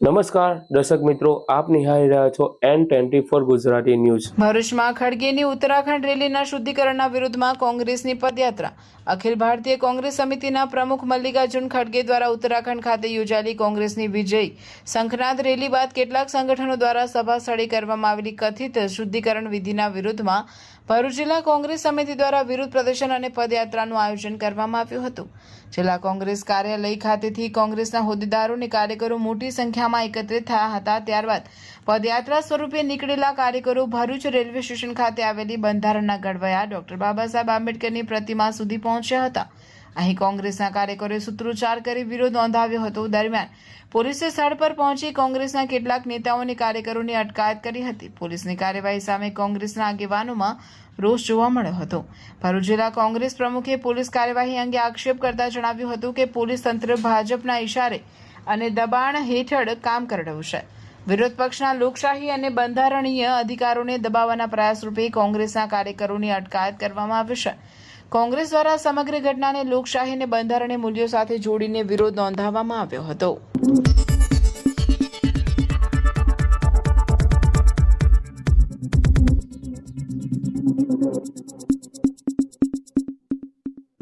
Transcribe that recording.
નમસ્કાર દર્શક મિત્રો, આપ નિહાળી રહ્યા છો N24 ગુજરાતી ન્યૂઝ। ભરૂચમાં ખડગેની ઉત્તરાખંડ રેલીના શુદ્ધિકરણના વિરોધમાં કોંગ્રેસની પદયાત્રા। અખિલ ભારતીય કોંગ્રેસ સમિતિના પ્રમુખ મલ્લિકાર્જુન ખડગે દ્વારા ઉત્તરાખંડ ખાતે યોજાયેલી કોંગ્રેસની વિજય શંખનાદ રેલી બાદ કેટલાક સંગઠનો દ્વારા સભા સ્થળે કરવામાં આવેલી કથિત શુદ્ધિકરણ વિધિના વિરોધમાં ભરૂચ જિલ્લા કોંગ્રેસ સમિતિ દ્વારા વિરોધ પ્રદર્શન અને પદયાત્રાનું આયોજન કરવામાં આવ્યું હતું। જિલ્લા કોંગ્રેસ કાર્યાલય ખાતેથી કોંગ્રેસના હોદ્દેદારો અને કાર્યકરો મોટી સંખ્યામાં એકત્રિત થયા હતા। ત્યારબાદ પદયાત્રા સ્વરૂપે નીકળેલા કાર્યકરો ભરૂચ રેલવે સ્ટેશન ખાતે આવેલી બંધારણના ઘડવૈયા ડોક્ટર બાબા સાહેબ આંબેડકરની પ્રતિમા સુધી પહોંચ્યા હતા। અહીં કોંગ્રેસના કાર્યકરોએ સૂત્રોચ્ચાર કરી વિરોધ નોંધાવ્યો હતો। દરમિયાન પોલીસે સ્થળ પર પહોંચી કોંગ્રેસના કેટલાક નેતાઓ અને કાર્યકરોની અટકાયત કરી હતી। પોલીસની કાર્યવાહી સામે કોંગ્રેસના આગેવાનોમાં રોષ જોવા મળ્યો હતો। ભરૂચ જિલ્લા કોંગ્રેસ પ્રમુખે પોલીસ કાર્યવાહી અંગે આક્ષેપ કરતા જણાવ્યું હતું કે પોલીસ તંત્ર ભાજપના ઇશારે અને દબાણ હેઠળ કામ કરી રહ્યું છે। વિરોધ પક્ષના લોકશાહી અને બંધારણીય અધિકારોને દબાવવાના પ્રયાસ રૂપે કોંગ્રેસના કાર્યકરોની અટકાયત કરવામાં આવી છે। કોંગ્રેસ દ્વારા સમગ્ર ઘટનાને લોકશાહી અને બંધારણીય મૂલ્યો સાથે જોડીને વિરોધ નોંધાવવામાં આવ્યો હતો।